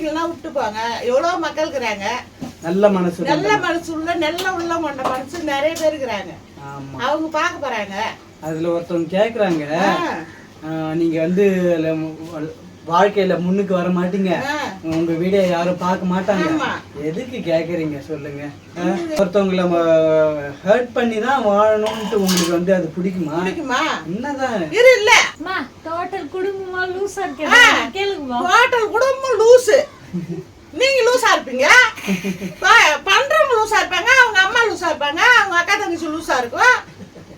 பிடிக்கலாம் விட்டு போங்க. எவ்வளவு மக்கள் இருக்கிறாங்க, நல்ல மனசு உள்ள நல்ல உள்ளம் கொண்ட மனசு நிறைய பேர் இருக்கிறாங்க. அவங்க பார்க்க போறாங்க. அதுல ஒருத்தவங்க கேக்குறாங்க, நீங்க வந்து வாழ்க்கையில முன்னுக்கு வர மாட்டீங்க, உங்க வீடியோ யாரும் பார்க்க மாட்டாங்க, எதுக்கு கேக்குறீங்க சொல்லுங்க? ஒருத்தவங்களை ஹர்ட் பண்ணி தான் வாழணும்ட்டு உங்களுக்கு வந்து அது பிடிக்குமா? என்னதான் இல்ல டோட்டல் குடும்பமா லூசா இருக்கேன். கேளுங்கம்மா, டோட்டல் குடும்பம் லூசு. நீங்க லூசா இருப்பீங்க, பண்றவங்க லூசா இருப்பாங்க, அவங்க அம்மா லூசா இருப்பாங்க, அவங்க அக்கா தங்கச்சி லூசா இருக்கும்,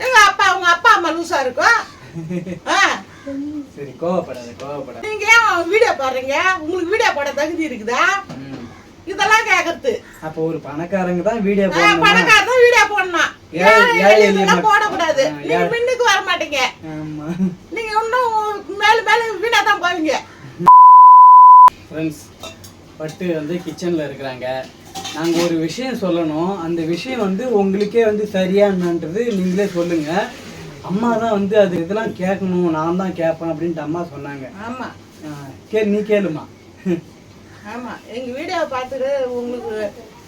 எங்க அவங்க அப்பா அம்மா லூசா இருக்கும். சரி, கோவப்படாத. நீங்க ஏன் வீடியோ போடுறீங்க? உங்களுக்கு வீடியோ போட தகுதி இருக்குதா? இதெல்லாம் கேக்குறது. அப்ப ஒரு பணக்காரங்க தான் வீடியோ போடணும். பணக்காரங்க தான் வீடியோ போடணும். ஏழை போட கூடாது. நீங்க முன்னுக்கு வர மாட்டீங்க. நீங்க இன்னும் மேல வீணா தான் போவீங்க. ஃப்ரெண்ட்ஸ், பட்டு வந்து கிச்சன்ல இருக்கிறாங்க. நாங்கள் ஒரு விஷயம் சொல்லணும். அந்த விஷயம் வந்து உங்களுக்கே வந்து சரியானன்றது நீங்களே சொல்லுங்க. அம்மா தான் வந்து அது இதெல்லாம் கேட்கணும், நான் தான் கேட்பேன் அப்படின்ட்டு அம்மா சொன்னாங்க. ஆமா, நீ கேளுமா. ஆமா, எங்க வீடியோவை பார்த்துட்டு உங்களுக்கு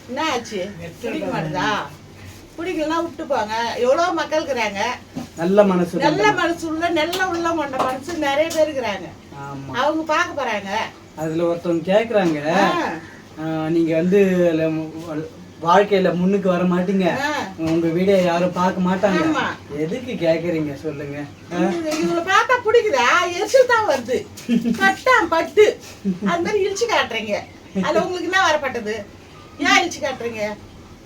என்ன ஆச்சு? பிடிக்க மாட்டேதா? பிடிக்கலாம் விட்டு போங்க. எவ்வளவு மக்கள் இருக்கிறாங்க, நல்ல மனசு உள்ள நல்ல உள்ளம் கொண்ட மனசு நிறைய பேர் இருக்கிறாங்க. அவங்க பார்க்க போறாங்க. அதுல ஒருத்தவங்க கேக்குறாங்க, நீங்க வந்து வாழ்க்கையில முன்னுக்கு வர மாட்டீங்க, உங்க வீடியோ யாரும் பார்க்க மாட்டாங்க, எதுக்கு கேக்குறீங்க சொல்லுங்க? இவங்களை பார்த்தா பிடிக்குதா? எரிச்சல் தான் வருது. பட்டு அது மாதிரி இழிச்சு காட்டுறீங்க. அதுல உங்களுக்கு என்ன வரப்பட்டது? ஏன் இழிச்சு காட்டுறீங்க?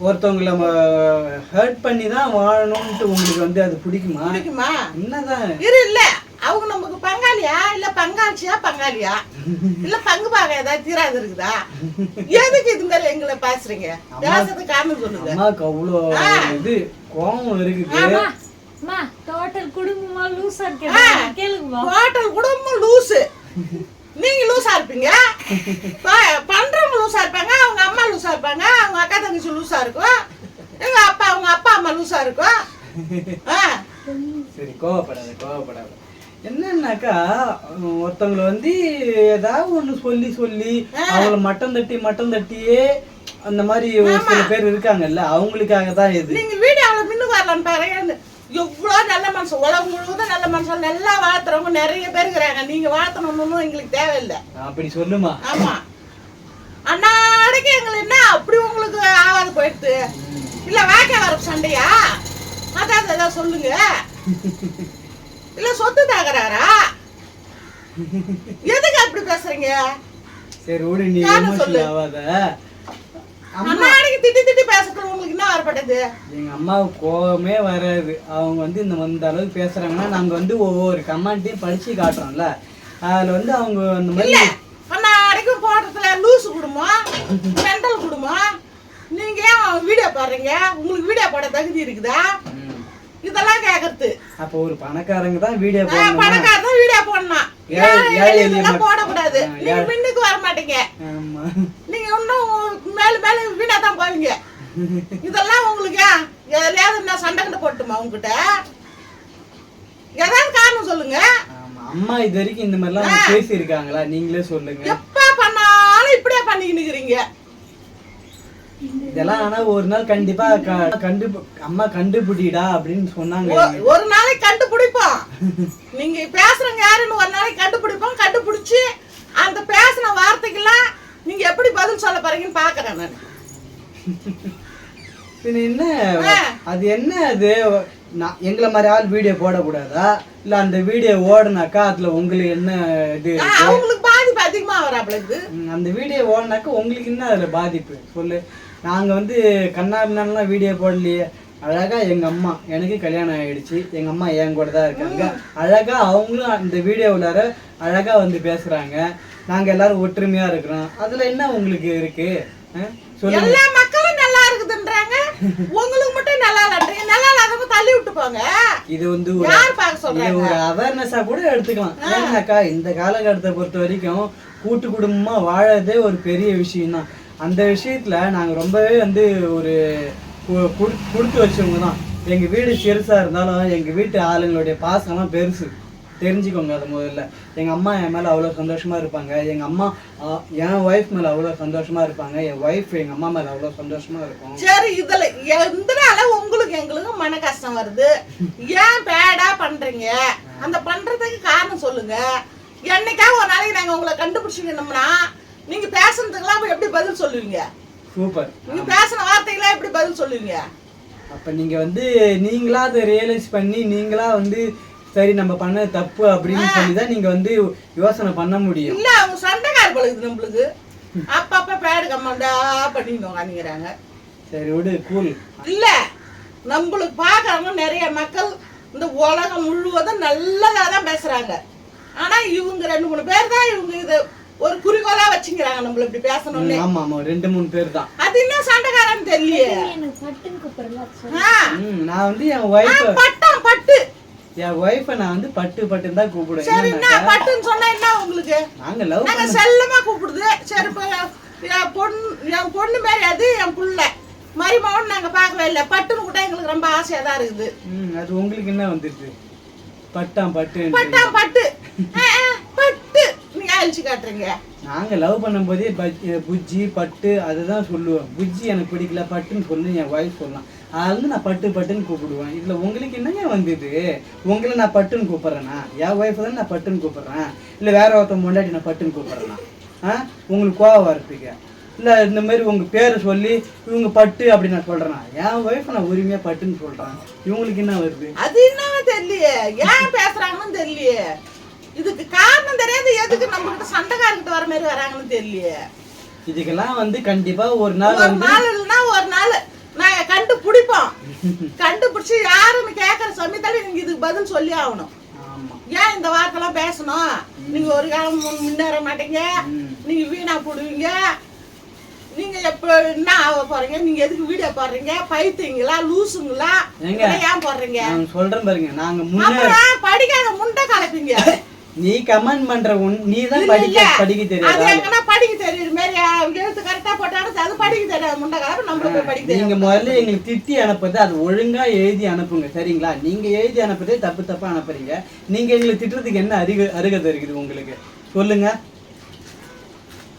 ஒருத்தவங்களை ஹர்ட் பண்ணி தான் வாழணும்ட்டு உங்களுக்கு வந்து அது பிடிக்குமா? என்னதான் இல்ல அவங்க நமக்கு பங்காளியா இல்ல பங்காளியா இல்ல பங்கு பாக ஏதாவது தீராது இருக்குதா? எதுக்கு இது மாதிரி எங்களை பேசுறீங்க? பேசுறது காரணம் சொல்லுங்க. அம்மாக்கு அவ்வளவு இது கோவம் இருக்குது. டோட்டல் குடும்பமா லூசா இருக்கேன். கேளுங்கம்மா, டோட்டல் குடும்பம் லூசு. நீங்க லூசா இருப்பீங்க, பண்றவங்க லூசா இருப்பாங்க, அவங்க அம்மா லூசா இருப்பாங்க, அவங்க அக்கா தங்கச்சி லூசா இருக்கும், எங்க அவங்க அப்பா அம்மா லூசா இருக்கும். சரி, கோவப்படாத. என்னன்னாக்கா, ஒருத்தவங்களை வந்து ஏதாவது ஒண்ணு சொல்லி அவங்கள மட்டம் தட்டியே அந்த மாதிரி ஒரு சில பேர் இருக்காங்கல்ல, அவங்களுக்காக தான் இது. நீங்க வீடியோல மின்னு வரலான்னு பாருங்க. எவ்வளவு நல்ல மனுஷன், உலகம் முழுவதும் நல்ல மனுஷன், நல்லா வாழ்த்துறவங்க நிறைய பேர் இருக்கிறாங்க. நீங்க வாழ்த்தணும்னு எங்களுக்கு தேவையில்லை. அப்படி சொல்லுமா? ஆமா, அன்னாடைக்கு எங்களுக்கு என்ன அப்படி உங்களுக்கு ஆவாது போயிடுது? இல்ல வாக்கே வர சண்டையா? அதான் ஏதாவது சொல்லுங்க. இல்ல சொத்து தாக்குறாரா? எதுக்கு அப்படி பேசுறீங்க? சரி விடு, நீ எமோஷனல் ஆகாத. அம்மாடிக்கு திட்டி பேசுறது உங்களுக்கு என்ன வரப்பட்டது? எங்க அம்மாவுக்கு கோவமே வராது. அவங்க வந்து இந்த அளவுக்கு பேசுறாங்கன்னா நாங்க வந்து ஒவ்வொரு கமெண்ட்டையும் படிச்சு காட்டுறோம்ல, அதுல வந்து அவங்க அந்த மாதிரி அன்னாடிக்கு போடுறதுல லூசு குடும்பம், மெண்டல் குடும்பம். நீங்க ஏன் வீடியோ போடுறீங்க? உங்களுக்கு வீடியோ போட தகுதி இருக்குதா? இதெல்லாம் கேக்குறது. அப்ப ஒரு பணக்காரங்க தான் வீடியோ போடணும். பணக்காரங்க தான் வீடியோ போடணும். ஏழை போட கூடாது. நீங்க முன்னுக்கு வர மாட்டீங்க. நீங்க இன்னும் மேல வீணா தான் போவீங்க. இதெல்லாம் உங்களுக்கு எதையாவது என்ன சண்டை கண்டு போட்டுமா உங்ககிட்ட? ஏதாவது காரணம் சொல்லுங்க. அம்மா இது வரைக்கும் இந்த மாதிரி எல்லாம் பேசி இருக்காங்களா? நீங்களே சொல்லுங்க. எப்ப பண்ணாலும் இப்படியே பண்ணிக்கிட்டு இருக்கிறீங்க. இதெல்லாம் ஆனா ஒரு நாள் கண்டிப்பா அம்மா கண்டுபிடிடா அப்படின்னு சொன்னாங்க. ஒரு நாளைக்கு கண்டுபிடிப்போம். நீங்க பேசுறவங்க யாருன்னு ஒரு நாளைக்கு கண்டுபிடிப்போம். கண்டுபிடிச்சு அந்த பேசின வார்த்தைக்கெல்லாம் நீங்க எப்படி பதில் சொல்ல போறீங்கன்னு பாக்குறேன் நான். என்ன அது என்ன அது எங்களை மாதிரி ஆள் வீடியோ போடக்கூடாதா? இல்ல அந்த வீடியோ ஓடுனாக்கா அதுல உங்களுக்கு என்ன இது? அவங்களுக்கு பாதிப்பு அதிகமா வராது. அந்த வீடியோ ஓடுனாக்கா உங்களுக்கு என்ன அதுல பாதிப்பு சொல்லு. நாங்க வந்து கண்ணாடினாலாம் வீடியோ போடலையே. அழகா எங்க அம்மா, எனக்கு கல்யாணம் ஆயிடுச்சு, எங்க அம்மா என் கூட தான் இருக்காங்க. அழகா அவங்களும் அந்த வீடியோவுல அழகா வந்து பேசுறாங்க. நாங்க எல்லாரும் ஒற்றுமையா இருக்கிறோம். அதுல என்ன உங்களுக்கு இருக்கு? எல்லா மக்களும் நல்லா இருக்குதுன்றாங்க, உங்களுக்கு மட்டும் நல்லா இல்லன்றீங்க. நல்லா இல்லாதவங்க தள்ளி விட்டு போங்க. இது வந்து ஒரு அவேர்னஸா கூட எடுத்துக்கலாம். ஏன்னாக்கா இந்த காலகட்டத்தை பொறுத்த வரைக்கும் கூட்டு குடும்பமா வாழறதே ஒரு பெரிய விஷயம் தான். அந்த விஷயத்துல நாங்க ரொம்பவே வந்து ஒரு கொடுத்து வச்சவங்க தான். எங்க வீடு சிறுசா இருந்தாலும் எங்க வீட்டு ஆளுங்களுடைய பாசம்லாம் பெருசு. தெரிஞ்சுக்கோங்க. அது முதல்ல எங்கள் அம்மா என் மேலே அவ்வளோ சந்தோஷமாக இருப்பாங்க, எங்கள் அம்மா என் ஒய்ஃப் மேலே அவ்வளோ சந்தோஷமாக இருப்பாங்க, என் ஒய்ஃப் எங்கள் அம்மா மேலே அவ்வளோ சந்தோஷமாக இருக்கும். சரி, இதில் எந்தனால உங்களுக்கு எங்களுக்கு மன கஷ்டம் வருது? ஏன் பேடா பண்ணுறீங்க? அந்த பண்ணுறதுக்கு காரணம் சொல்லுங்க. என்னைக்காவது ஒரு நாளைக்கு நாங்கள் உங்களை கண்டுபிடிச்சிக்கணும்னா நீங்கள் பேசுனதுக்கெல்லாம் எப்படி பதில் சொல்லுவீங்க? சூப்பர். நீங்கள் பேசின வார்த்தைகளாம் எப்படி பதில் சொல்லுவீங்க? அப்போ நீங்கள் வந்து நீங்களா அதை ரியலைஸ் பண்ணி நீங்களா வந்து சரி நம்ம பண்ண தப்பு அப்படின்னு சொல்லி தான் நீங்க வந்து யோசனை பண்ண முடியும். இல்ல அவங்க சண்டைக்கார பழகுது நம்மளுக்கு. அப்பப்ப பேடு கம்மாண்டா பண்ணிட்டு உட்காந்துக்கிறாங்க. சரி விடு, கூல். இல்ல நம்மளுக்கு பாக்குறவங்க நிறைய மக்கள் இந்த உலகம் முழுவதும் நல்லதா தான் பேசுறாங்க. ஆனா இவங்க 2-3 பேர் தான் இவங்க இது ஒரு குறிக்கோளா வச்சுக்கிறாங்க நம்மள இப்படி பேசணும்னு. ஆமா ஆமா, 2-3 பேர் தான். அது என்ன சண்டைக்காரன்னு தெரியலையே. நான் வந்து என் ஒய்ஃப் பட்டு என் ஒய்ஃபை நான் வந்து பட்டுன்னு தான் கூப்பிடுவேன். சரி, என்ன பட்டுன்னு சொன்னா என்ன உங்களுக்கு? நாங்க லவ் நாங்க செல்லமா கூப்பிடுது. சரி, என் பொண்ணு மாதிரி அது என் புள்ள மருமகன் நாங்க பார்க்கவே இல்லை. பட்டுன்னு கூட எங்களுக்கு ரொம்ப ஆசையா தான் இருக்குது. அது உங்களுக்கு என்ன வந்துருச்சு? பட்டு பட்டு நீங்க அழிச்சு காட்டுறீங்க. நாங்க லவ் பண்ணும்போதே புஜ்ஜி பட்டு அதுதான் சொல்லுவோம். புஜ்ஜி எனக்கு பிடிக்கல, பட்டுன்னு சொல்லு என் ஒய்ஃப் சொல்லலாம். அது வந்து நான் பட்டுன்னு கூப்பிடுவேன். இதுல உங்களுக்கு என்னங்க வந்தது? உங்களை நான் பட்டுன்னு கூப்பிடுறேன்னா, என் ஒய்ஃப் தான் நான் பட்டுன்னு கூப்பிடுறேன், இல்ல வேற ஒருத்தன் முன்னாடி நான் பட்டுன்னு கூப்பிடுறேன்னா உங்களுக்கு கோவம் வரத்துக்கு? இல்ல இந்த மாதிரி உங்க பேரை சொல்லி இவங்க பட்டு அப்படி நான் சொல்றேன்னா, என் ஒய்ஃப் நான் உரிமையா பட்டுன்னு சொல்றேன். இவங்களுக்கு என்ன வருது? அது என்ன தெரியலையே, ஏன் பேசுறாங்கன்னு தெரியலையே. இதுக்கு காரணம் தெரியாது. எதுக்கு நம்ம கிட்ட சண்டைக்காரங்கிட்ட வர மாதிரி வராங்கன்னு தெரியலையே. இதுக்கெல்லாம் வந்து கண்டிப்பா ஒரு நாள் இல்லைன்னா ஒரு நாள் நாங்க கண்டுபிடிப்போம். கண்டுபிடிச்சு யாருன்னு கேட்கற சமயத்தால நீங்க இதுக்கு பதில் சொல்லி ஆகணும். ஏன் இந்த வார்த்தைலாம் பேசணும்? நீங்க ஒரு காலம் முன்னேற மாட்டீங்க, நீங்க வீணா போடுவீங்க, நீங்க எப்ப என்ன ஆக போறீங்க, நீங்க எதுக்கு வீடியோ போடுறீங்க, பைத்தியங்களா லூசுங்களா ஏன் போடுறீங்க? சொல்றேன் பாருங்க, நாங்க படிக்காத முண்டை கலப்பீங்க. நீ கமெண்ட் பண்ற நீ தான் படிக்க தெரியாது. அது எங்கன்னா படிக்க தெரியுற மாதிரி எழுத்து கரெக்டா போட்டாலும் அது படிக்க தெரியாது. முண்டை கலப்பு நம்மளுக்கு படிக்க தெரியும். நீங்க முதல்ல எங்களுக்கு திட்டி அனுப்புறது அது ஒழுங்கா எழுதி அனுப்புங்க, சரிங்களா? நீங்க எழுதி அனுப்புறதே தப்பா அனுப்புறீங்க. நீங்க எங்களை திட்டுறதுக்கு என்ன அருகதை இருக்குது உங்களுக்கு? சொல்லுங்க.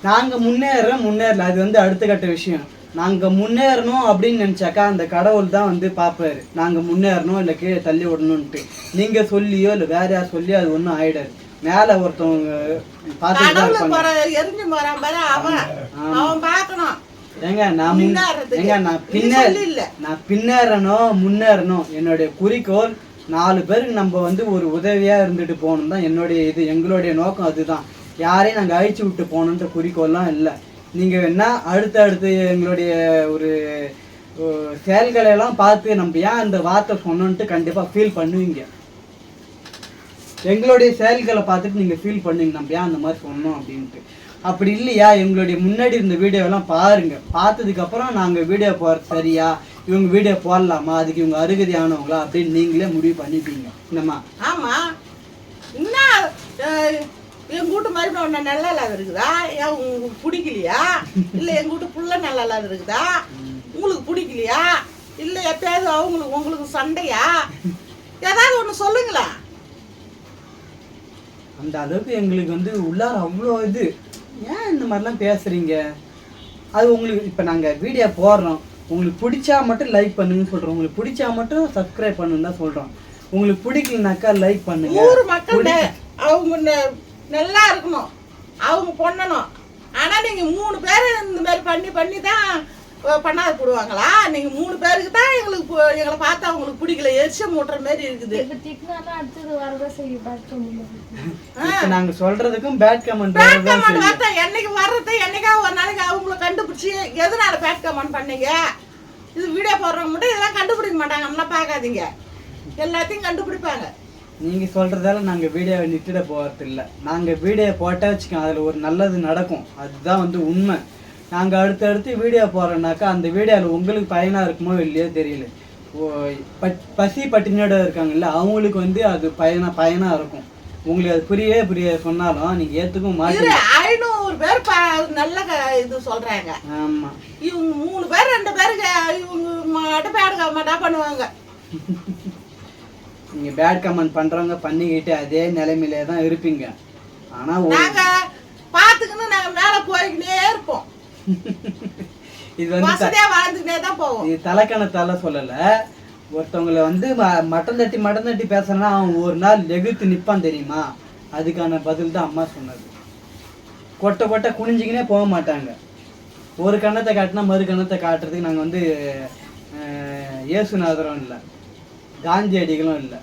நாங்க முன்னேறல, அது வந்து அடுத்த கட்ட விஷயம். நாங்க முன்னேறணும் அப்படின்னு நினைச்சாக்கா அந்த கடவுள் தான் வந்து பாப்பாரு நாங்க முன்னேறணும் இல்ல கீழே தள்ளி விடணும்ட்டு. நீங்க சொல்லியோ இல்ல வேற யார் சொல்லியோ அது ஒன்றும் ஆயிடாது. மேல ஒருத்தவங்க நான் முன்னேறணும் என்னுடைய குறிக்கோள் 4 பேருக்கு நம்ம வந்து ஒரு உதவியா இருந்துட்டு போகணும் தான் என்னுடைய எங்களுடைய நோக்கம். அதுதான். யாரையும் நாங்க அழிச்சு விட்டு போகணுன்ற குறிக்கோள்லாம் இல்லை. நீங்க வேணா அடுத்து எங்களுடைய ஒரு செயல்களை எல்லாம் பார்த்து நம்ம ஏன் அந்த வார்த்தை சொன்னோன்ட்டு கண்டிப்பா ஃபீல் பண்ணுவீங்க. எங்களுடைய செயல்களை பார்த்துட்டு நீங்க ஃபீல் பண்ணுவீங்க நம்ம ஏன் அந்த மாதிரி சொன்னோம் அப்படின்ட்டு. அப்படி இல்லையா, எங்களுடைய முன்னாடி இருந்த வீடியோவெல்லாம் பாருங்க. பார்த்ததுக்கு அப்புறம் நாங்க வீடியோ போடுறது சரியா, இவங்க வீடியோ போடலாமா, அதுக்கு இவங்க அருகதையானவங்களா அப்படின்னு நீங்களே முடிவு பண்ணிப்பீங்க. என்னம்மா? ஆமா. என்ன எங்க வீட்டு மாதிரி ஒன்று நல்லா இல்லாத இருக்குதா? ஏன் உங்களுக்கு பிடிக்கலையா? இல்லை எங்க வீட்டு புள்ள நல்லா இல்லாத இருக்குதா? உங்களுக்கு பிடிக்கலையா? இல்லை எப்பயாவது உங்களுக்கு சண்டையா? ஏதாவது ஒன்று சொல்லுங்களா? அந்த அளவுக்கு எங்களுக்கு வந்து உள்ளார அவ்வளோ இது. ஏன் இந்த மாதிரிலாம் பேசுறீங்க? அது உங்களுக்கு இப்போ நாங்கள் வீடியோ போடுறோம், உங்களுக்கு பிடிச்சா மட்டும் லைக் பண்ணுங்கன்னு சொல்கிறோம், உங்களுக்கு பிடிச்சா மட்டும் சப்ஸ்கிரைப் பண்ணுன்னு தான் சொல்கிறோம். உங்களுக்கு பிடிக்கலனாக்கா லைக் பண்ணுங்க. ஊர் மக்கள் அவங்க நல்லா இருக்கணும், அவங்க பண்ணணும். ஆனா நீங்க 3 பேர் இந்த மாதிரி பண்ணி தான் பண்ணாத போடுவாங்களா? நீங்க 3 பேருக்கு தான் எங்களை பார்த்தா அவங்களுக்கு பிடிக்கல, எரிச்ச மூட்டுற மாதிரி இருக்குது. நாங்க சொல்றதுக்கும் பேட் கமெண்ட் வரதா என்னைக்கு வர்றது, என்னைக்கா ஒரு நாளைக்கு அவங்கள கண்டுபிடிச்சி எதனால பேட் கமெண்ட் பண்ணீங்க, இது வீடியோ போடுறவங்க மட்டும் இதெல்லாம் கண்டுபிடிக்க மாட்டாங்க. நல்லா பார்க்காதீங்க, எல்லாத்தையும் கண்டுபிடிப்பாங்க. நீங்க சொல்றதால நாங்க வீடியோவை நிறுத்திட போறது இல்லை. நாங்க வீடியோ போட்டா வச்சுக்கோங்க, அதுல ஒரு நல்லது நடக்கும். அதுதான் வந்து உண்மை. நாங்க அடுத்தடுத்து வீடியோ போறோம்னாக்கா அந்த வீடியோவில் உங்களுக்கு பயனா இருக்குமோ இல்லையோ தெரியல. பசி பட்டினியோட இருக்காங்கல்ல, அவங்களுக்கு வந்து அது பயனா இருக்கும். உங்களுக்கு அது புரிய சொன்னாலும் நீங்க ஏத்துக்கவும் மாட்டீங்க. 500 பேர் நல்ல இது சொல்றாங்க. ஆமா, இவங்க 3 பேர் 2 பேருக்கு இவங்க மாட்ட பேடுக்க மாட்டா பண்ணுவாங்க. நீங்கள் பேட் கமெண்ட் பண்ணுறவங்க பண்ணிக்கிட்டு அதே நிலைமையிலே தான் இருப்பீங்க. ஆனால் நாங்க பார்த்துக்கின்னு நாங்க மேலே போய்க்கிட்டே இருப்போம். இது வந்து வசதியாக வாழ்ந்துக்கிட்டே தான் போவோம். இது தலைக்கணத்தால சொல்லலை. ஒருத்தவங்களை வந்து மட்டம் தட்டி பேசுறேன்னா அவன் ஒரு நாள் எகுத்து நிற்பான் தெரியுமா? அதுக்கான பதில் தான் அம்மா சொன்னது. கொட்டை குனிஞ்சிக்கினே போக மாட்டாங்க. ஒரு கண்ணத்தை காட்டினா மறு கண்ணத்தை காட்டுறதுக்கு நாங்கள் வந்து இயேசுநாதரும் இல்லை, காந்தி அடிகளும் இல்லை.